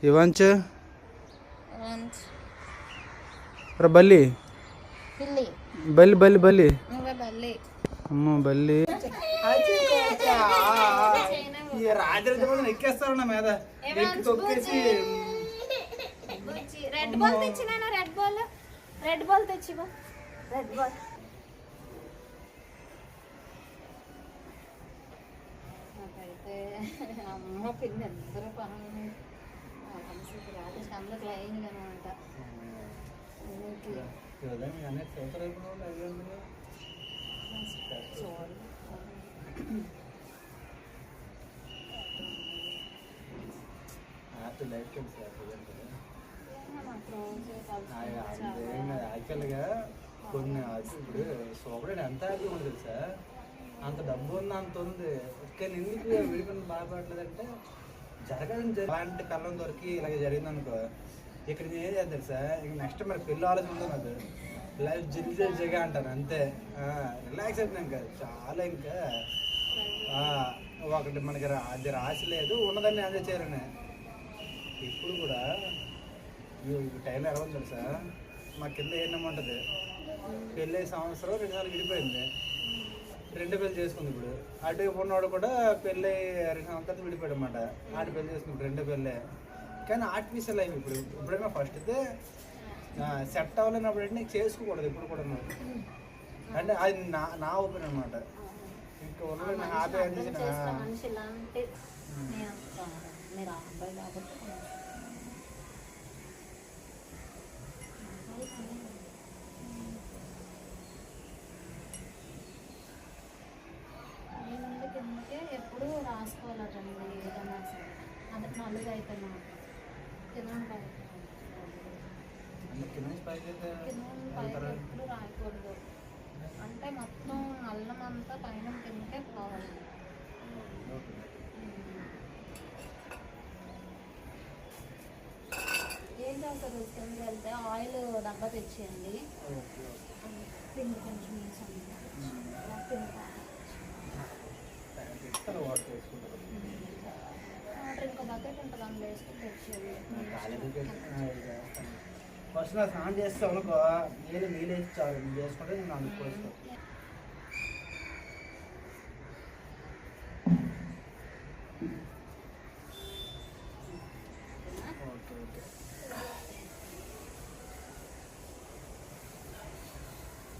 ఇవంచ్ బల్లి బల్లి బల్లి బల్లి అమ్మ బల్లి రాత్రి ఎక్కేస్తారు నా మీద తొక్కేసి రెడ్ బాల్ తెచ్చినా రెడ్ బాల్ తెచ్చివా రెడ్ బాల్ నాకైతే అమ్మ పిన్ని ఇద్దరు పనులు రాత్రి అందరికి లైన్ అనమాట యాక్చువల్గా కొన్ని ఇప్పుడు సోపడే ఎంత హ్యాపీ ఉంది తెలుసా, అంత డబ్బు ఉంది అంత ఉంది, కానీ ఎందుకు విడిపోయిన బాధపడలేదంటే జరగాలని అలాంటి కళ్ళం దొరికి ఇలాగ జరిగింది అనుకో, ఇక్కడ నేను ఏం చేద్దాం సార్ ఇంక నెక్స్ట్ మరి పెళ్ళి ఆలోచన ఉంది నాకు, లైఫ్ జిల్జగా అంటాను అంతే, రిలాక్స్ అయిపోయినా ఇంకా చాలా ఇంకా ఒకటి మనకి అది రాసి లేదు ఉన్నదాన్ని ఎంజాయ్ చేయాలని. ఇప్పుడు కూడా టైం ఎలా ఉంది తెలుసా, మా కింద ఏమన్నమాట పెళ్ళి సంవత్సరం 2 సార్లు విడిపోయింది, 2 పెళ్ళి చేసుకుంది. ఇప్పుడు అటు ఉన్నవాడు కూడా పెళ్ళి 2 సంవత్సరాలు విడిపోయాడు అనమాట, ఆటి పెళ్ళి చేసుకుంది 2 పెళ్ళే, కానీ ఆర్టిఫిషియల్ లైఫ్. ఇప్పుడైనా ఫస్ట్ అయితే సెట్ అవ్వలేనప్పుడు అంటే నీకు చేసుకోకూడదు ఇప్పుడు కూడా, అంటే అది నా ఒపీనియన్ అనమాట. ఇంకా ఉన్న హ్యాపీ అనిపించిన ఎప్పుడు రాసుకోవాలండి ఏదైనా సరే, అది నలుగు అయిపోయినా ఎప్పుడు రాయకూడదు, అంటే మొత్తం అల్లం అంతా పైన కిందకే పోవాలి. ఏం చేస్తారు కిందకి వెళ్తే ఆయిల్ డబ్బా తెచ్చేయండి, పిండి కొంచెం ఇంకో బకెట్ ఉంటుంది అందులో వేసుకుని తెచ్చేయండి. ఫస్ట్ నా స్నానం చేస్తావు అనుకో, నీళ్ళు వేసి చాలు, నేను చేసుకుంటే నేను అందుకోస్తాను.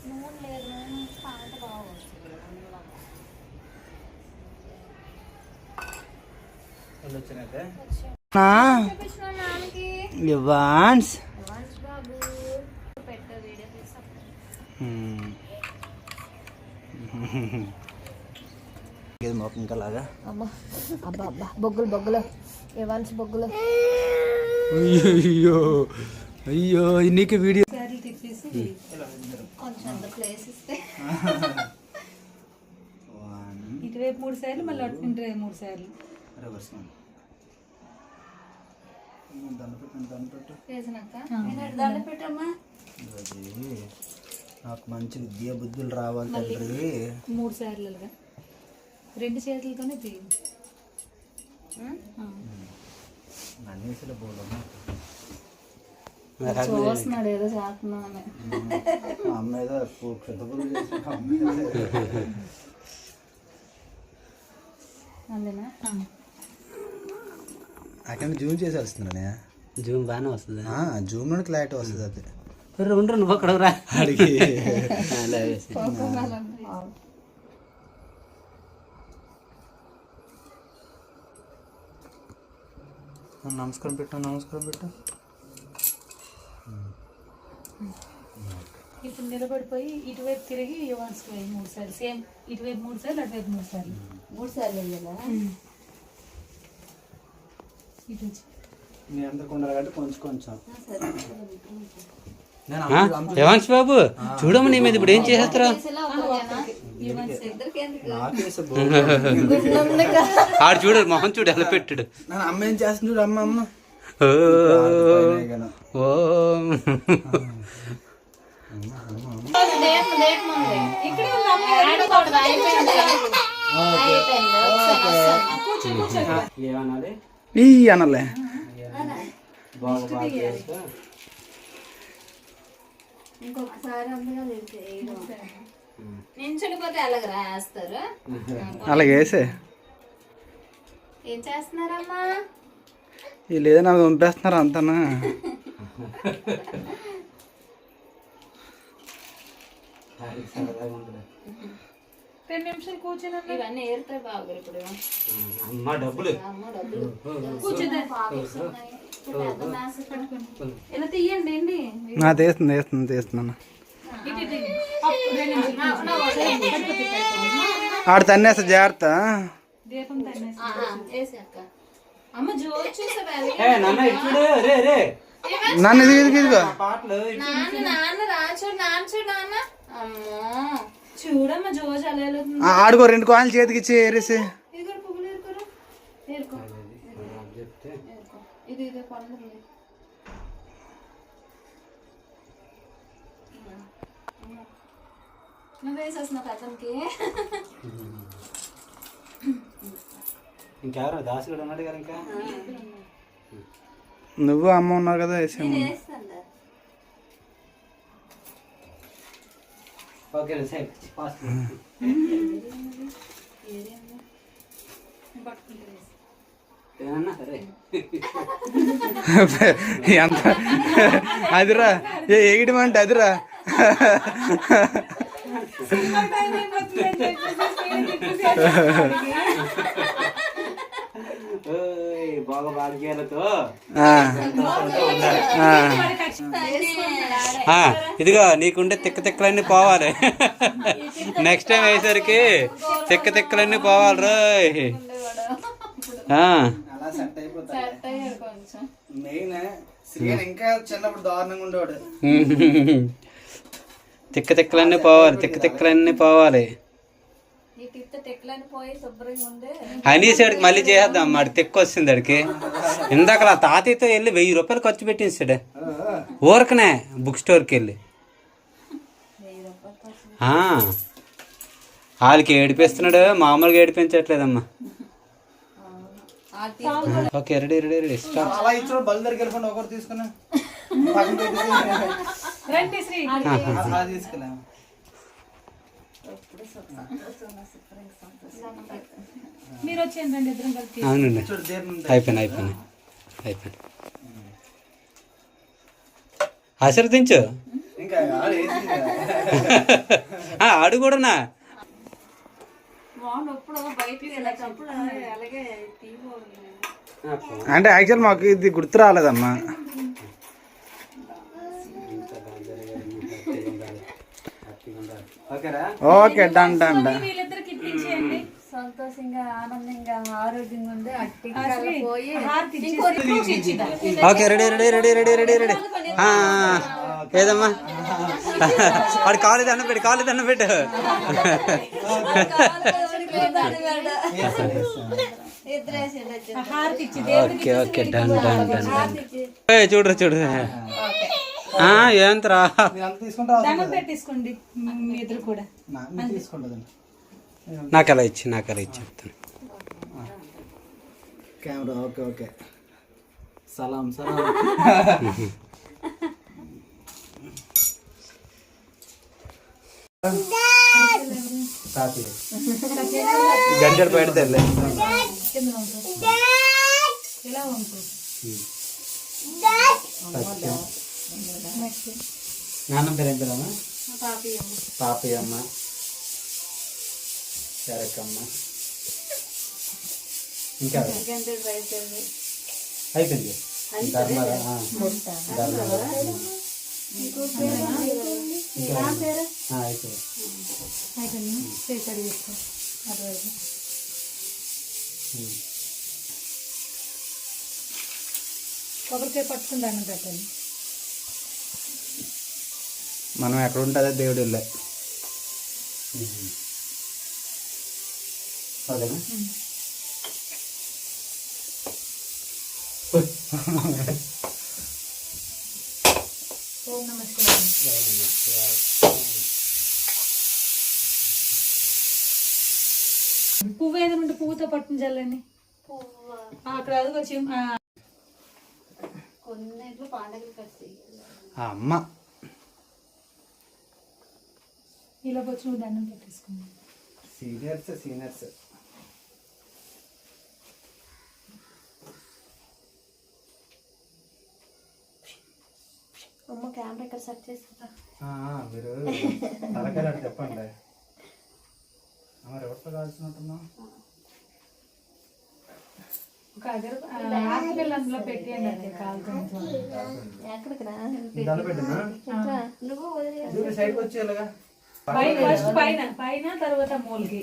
నూనె లేదు, నూనె పాట బాగా వస్తుంది వచ్చినట్టే ఇవాన్స్ బాబు పెట్ట వీడియో తీసా ఇంకా లాగా అబ్బా అబ్బా అబ్బా బొగ్గులు ఇవాన్స్ బొగ్గులు. అయ్యో అయ్యో నీకు వీడియో కొంచెం ప్లేస్ ఇస్తే ఇటువైపు 3 సార్లు మళ్ళీ అటువైపు 3 సార్లు రివర్స్ నాకు మంచి విద్యా బుద్ధులు రావాలి తండ్రి. 3 సార్లు 2 చేతులతోనే తీయ అన్నిసలు పోవడం చూస్తున్నాడు ఏదో చేస్తున్నాను అమ్మ ఏదో అందునా అక్కడ జూమ్ చేసి వస్తున్నానే, జూమ్ బాగానే వస్తుంది, జూమ్ నుండి క్లారిటీ వస్తుంది. అది రెండు నువ్వు అక్కడ రా అడిగి నమస్కారం పెట్టు. ఇప్పుడు నిలబడిపోయి ఇటువైపు తిరిగి యువాన్స్ 3 సార్లు, సేమ్ ఇటువైపు 3 సార్లు అటువైపు 3 సార్లు. 3 సార్లు వెళ్ళా ఇటు వచ్చి మీ అందరికి ఉండాలి కాబట్టి కొంచెం యవాన్స్ బాబు చూడమ్మ నీ మీద ఇప్పుడు ఏం చేసేస్తారా, ఆడు చూడు మొహం చూడు ఎలా పెట్టాడు. అమ్మ ఏం చేస్తుంది చూడు, అమ్మ ఇక్కడే ఉంది అమ్మ. కూర్చో కూర్చో ఇక్కడ. ఏమనాలి ఈ అనలే బాగా బాగా చేస్తా. ఇంకొకసారి అందులో నించుడిపోతే అలాగ రాస్తారు. అలాగే వేసే ఏం చేస్తున్నారమ్మా? వీళ్ళు ఏదో నాకు పంపేస్తున్నారు అంతనా. సరదాగా ఉంటుంది. 10 నిమిషాలు కూర్చొని ఇవన్నీ ఏరుతాయి బాగా ఇప్పుడు. అమ్మ డబ్బులు అమ్మ డబ్బులు కూర్చోదా. పాకెట్స్ ఉన్నాయి. ఇప్పుడు పెద్ద మ్యాస్ పట్టుకోండి. ఇలా తీయండి ఏంటి. తీస్తున్నాను ఇటు ఇటు. అప్పుడు 2 నిమిషాలు. ఆడ తన్నేస్తా జాగ్రత్త. దీపం తన్నేసి. వేసి అక్క. అమ్మ జోరు చూసావా? నాన్న ఇప్పుడు రే రే నన్ను ఇదిగో పాటలు నాన్న నాన్న రాచూడు నాన్న చూడు నాన్న. అమ్మో చూడమ్మ జోజు అలా వెళ్తుంది. ఆడుకో 2 కాయలు చేతికి ఇచ్చి ఏరేసి. ఇదిగో పువ్వులు ఏరుకోరు. ఏరుకో చెప్తే ఏరుకో. ఇది ఇదే పండు. నువ్వు వేసేస్తున్నావు అతనికి. ఇంకెవరు దాసుడు ఉన్నాడు కదా ఇంకా. నువ్వు అమ్మ ఉన్నారు కదా వేసాము. నేను వేస్తాను. ఓకే సార్ ఫాస్ట్ ఏమన్నా సరే ఎంత అదిరా ఎగిడమంటే అదిరా. బాగా భాగ్యాలతో ఇదిగో నీకుండే తిక్క తిక్కలన్నీ పోవాలి. నెక్స్ట్ టైం అయ్యేసరికి తిక్క తిక్కలన్నీ పోవాలి రోయ్. అలా సెట్ అయిపోతాయి. సెట్ అయ్యాడు కొంచెం. మెయిన్ శ్రీగాడు ఇంకా చిన్నప్పుడు దారుణంగా ఉండేవాడు. తిక్క తిక్కలన్నీ పోవాలి, తిక్క తిక్కలన్నీ పోవాలి. ఈ తిత్త టెక్లని పోయి శుభ్రంగా ఉండే. అనీసాడికి మళ్ళీ చేద్దాం వాడికి తిక్క వస్తుంది వాడికి. ఇందాక ఆ తాతయ్యతో వెళ్ళి 1000 రూపాయలు ఖర్చు పెట్టించాడు ఊరకనే బుక్ స్టోర్కి వెళ్ళి. వాళ్ళకి ఏడిపిస్తున్నాడు, మామూలుగా ఏడిపించట్లేదమ్మా. Okay ready ready ready start. అలా ఇచ్చిన బల్ దగ్గరికి వెళ్ళిపోండి. ఒకరు తీసుకున్నా పక్కన పెట్టేసి రండి శ్రీ. అలా తీసుకెళ్ళాము. మీరు వచ్చేయండి రండి ఇద్దరం కలిపి. అవునండి చూడు దీపం అయిపోయింది అయిపోయింది అయిపోయింది. ఆశీర్వదించు. ఇంకా ఆడ వేసింది కదా. ఆడు కూడానా. బాగుండు ఎప్పుడు బయటికి వెళ్ళేటప్పుడు అలాగే తీసుకోవాలి. అంటే యాక్చువల్ మాకు ఇది గుర్తు రాలేదమ్మా. ఓకేరా ఓకే డన్ డన్ డన్. వీళ్ళిద్దరికి ఇప్పించేయండి. సంతోషంగా ఆనందంగా ఆరోగ్యంగా ఉండే అట్టి పోయి హారతి ఇచ్చేసి okay ready ready ready ready ready ready. ఏదమ్మా వాడు కాలు దండం పెట్టు, కాలు దండం పెట్టు. హారతి ఇచ్చి okay okay done done done done. చూడరు చూడు ఏంతరా. దండం పెట్టేసుకోండి మీ ఇద్దరు కూడా. తీసుకుంటుందండి నాకు అలా ఇచ్చి చెప్తాను. Camera okay okay. సలాం సలాం. గంటలు పెడితే ఎలా ఉంటుంది? నాన్న పేరు ఏం పేరమ్మా? పాపయ్యమ్మ, శరకమ్మ, ఇంకా అయిపోయింది. ధర్మరా ధర్మరా అయిపోయింది. చేసాడు తీసుకో. అటువైపు కొబ్బరికాయ పట్టుకుని దండం పెట్టండి. మనం ఎక్కడ ఉంటుందో దేవుడు వెళ్ళే. అదేనా ఓం నమః శివాయ. పువ్వు ఏదైనా ఉంటే పువ్వుతో పట్టుకుని చల్లండి. పువ్వు అక్కడ అది వచ్చి కొన్నిట్లో పండగలు వస్తాయి. అమ్మ ఇలా వచ్చి నువ్వు దండం పెట్టేసుకున్నావు. సీనియర్స్ అమ్మ కెమెరా ఇక్కడ సెట్ చేస్తారా? మీరు తలకాయలు చెప్పండి. ఎవరితో కాల్చినట్టున్నా ఒక ఆకుపిల్ల అందులో పెట్టేయండి. అది కాలుతుంది. ఎక్కడికి రా? దండ పెట్టినా నువ్వు వదిలేసి సైడ్కి వచ్చేలాగా ఫస్ట్ పైన తర్వాత మూలకి.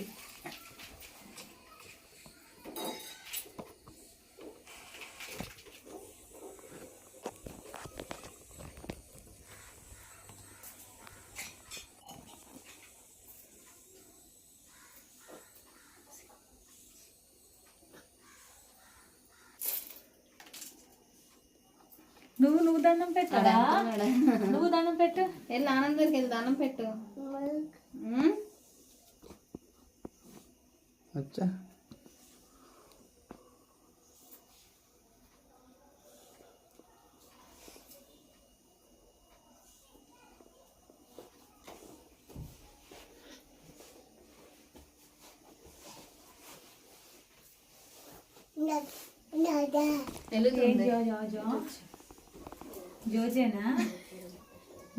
నువ్వు దండం పెట్టాడా? నువ్వు దండం పెట్టు. వెళ్ళి ఆనందరికి వెళ్ళి దండం పెట్టు. వచ్చా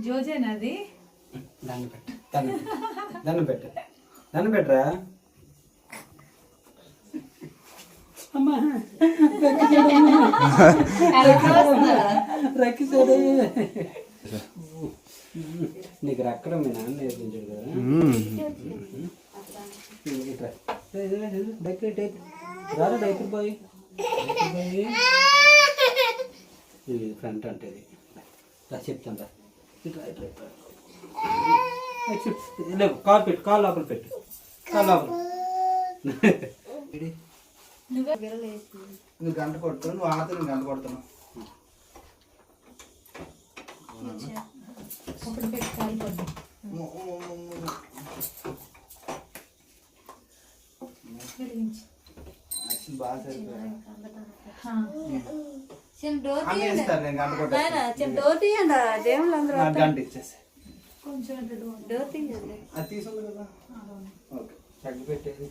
జోజేనా అది? దండం పెట్టరా నీకు రక్కడం మీ నాన్న నేర్పించాడు కదా. రారా డైపర్ బాయ్. ఇది ఫ్రంట్ అంటే ఇది చెప్తాను రా. కాలు పెట్టు, కాలు లోపల పెట్టు, కాలు లోపల. నువ్వు గంట కొడుతున్నావు, నువ్వు ఆత నేను గంట కొడుతున్నావు. ఒకటి పెట్టి కాలిపోద్ది. బాగా సరిపోయాయి. డోర్ నేను గంట కొట్టాను. డోర్ తీయండి. దేవుళ్ళు అందరూ గంట ఇచ్చేసి కొంచెం డోర్ తీయండి. అది తీసుకుంది కదా. ఓకే తగ్గి పెట్టేది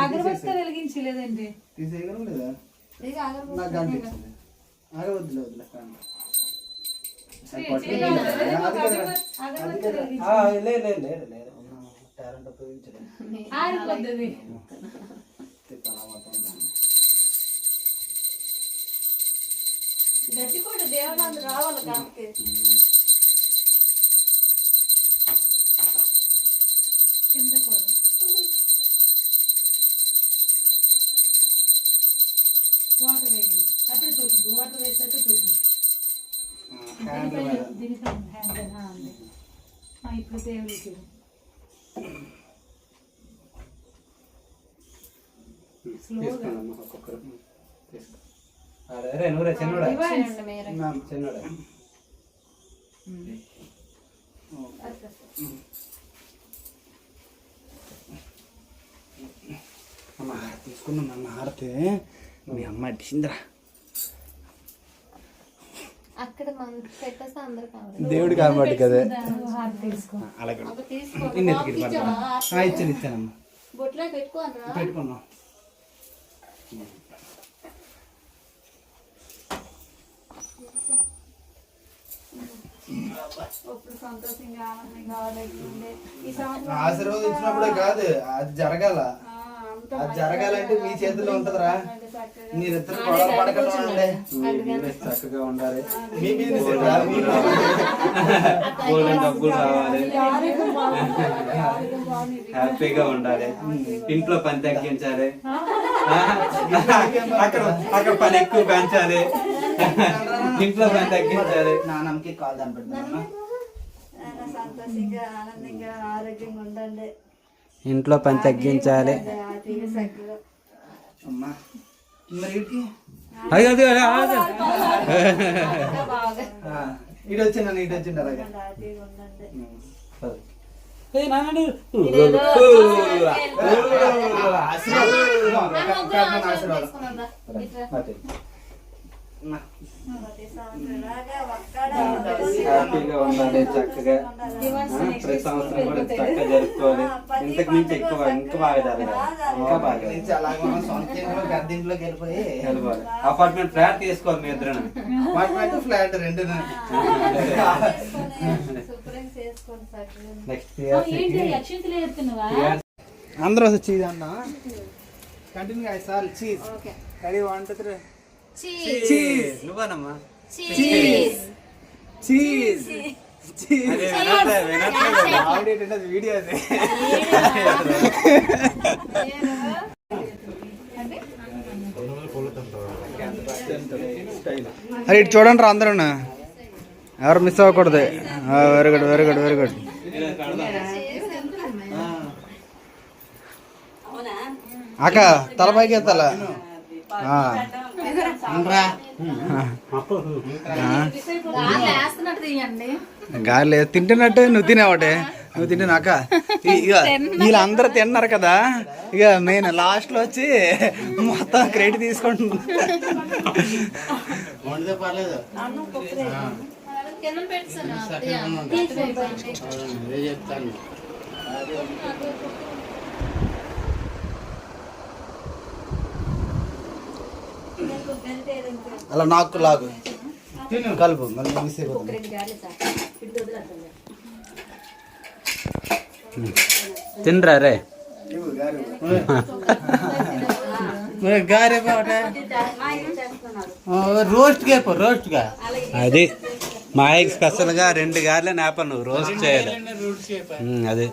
అగరబత్తి వెలిగించలేదండి. తీసేయగలం లేదా? ఇది అగరబత్తి. నాకు గంట ఇచ్చింది. అరే వద్దులే లేదు టాలెంట్ ఉపయోగించలేదు. ఆరిపోద్ది. గట్టిపోటు దేవుళ్ళు అందరూ రావాలి కాబట్టి. కింద కూడా వాటర్ వేయండి. అప్పుడు చూపించు. వాటర్ వేసాక చూపించు. దీనిపైన హ్యాండ్ ఇప్పుడు దేవుడికి తీసుకోండి ఒక్కొక్కరు తీసుకో. అరే నువ్వురా చిన్నోడా చిన్నోడా. అమ్మ తీసుకున్నాం. అమ్మ హారతి మీ అమ్మ అడిచిందిరా. అక్కడ మనం పెట్టేస్తే అందరు కావాలి. దేవుడు కాబట్టి కదా. తీసుకో. అలాగే తీసుకో. ఇచ్చానమ్మా. బొట్లో పెట్టుకోనరా? పెట్టుకున్నాం. ఇప్పుడు సంతోషంగా ఆనందంగా లేకుండే ఈ సంవత్సరం ఆశీర్వదించినప్పుడే కాదు, అది జరగాల. అది జరగాలంటే మీ చేతిలో ఉంటదిరా. మీరిద్దరు గొడవ పడకుండా ఉండాలి, చక్కగా ఉండాలి. మీ బిజినెస్ డబ్బులు రావాలి, హ్యాపీగా ఉండాలి, ఇంట్లో పని తగ్గించాలి, అక్కడ పని ఎక్కువ పెంచాలి, ఇంట్లో పని తగ్గించాలి. నా నమ్మకి కాదు అనిపెడతాను. సంతోషంగా ఆనందంగా ఆరోగ్యంగా ఉండండి. ఇంట్లో పని తగ్గించాలి. అమ్మా మరి ఇటు వచ్చిండు ఇటు వచ్చిండు అలాగే హ్యాపీగా ఉండండి. ఆశీర్వాదం ప్రతి సంవత్సరం ఇలాగే ఒక్కడ హ్యాపీగా ఉండాలి చక్కగా ప్రతి సంవత్సరం కూడా చక్కగా జరుపుకోవాలి ఇంతకు మించి ఎక్కువ ఇంకా బాగా జరగాలి ఇంకా బాగా నుంచి అలాగే మనం సొంత ఇంట్లోకి అద్దె ఇంట్లోకి వెళ్ళిపోయి వెళ్ళిపోవాలి అపార్ట్మెంట్ ఫ్లాట్ తీసుకోవాలి మీ ఇద్దరు అపార్ట్మెంట్ ఫ్లాట్ రెండు శుభ్రం చేసుకోండి సార్. నెక్స్ట్ ఏంటి అక్షంతలు ఎత్తున్నావా? అందరూ వస్తే చీజ్ అన్న కంటిన్యూ 5 సార్లు చీజ్ ఓకే. రెడీ 1 2 3 చీజ్ నువ్వనమ్మా చీజ్ చీజ్ వినట్లేదు ఆవిడ వీడియో అది అరే ఇటు చూడండి రా అందరూ ఎవరు మిస్ అవ్వకూడదు. Very good very good very good. అక్క తల పైకి ఎత్తాల గాలి తింటున్నట్టు నువ్వు తినేవాటే నువ్వు తింటున్నాక ఇక వీళ్ళందరూ తిన్నారు కదా ఇక నేను లాస్ట్ లో వచ్చి మొత్తం క్రెడిట్ తీసుకుంటున్నా. పర్లేదు కింద పెట్టుసాను చెప్తాను. అలా నాకు లాగు కలుపు మళ్ళీ మిస్ అయిపోతుంది. తినరా రే గారే రోస్ట్ రోస్ట్ గా అది మాయకి స్పెషల్ గా 2 గారెలు నేప నువ్వు రోస్ట్ చేయాలి అది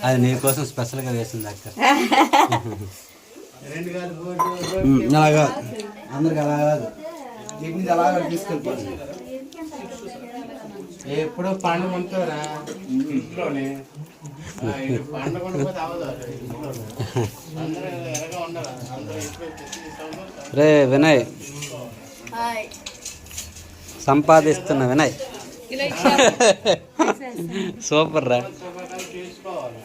అది నీకోసం స్పెషల్ గా వేసింది అక్క. అలాగా అందరికి అలా కాదు వీటిని అలాగా తీసుకెళ్ళిపోతుంది. ఎప్పుడో పండుగ ఉంటారా ఇంట్లోనే పండుగ ఉండకపోతే అవదు అందరూ ఎలాగా ఉండరా అందరూ ఇంట్లో రే వినయ్ సంపాదిస్తున్న వినయ్ సూపర్ రా. తీసుకోవాలి.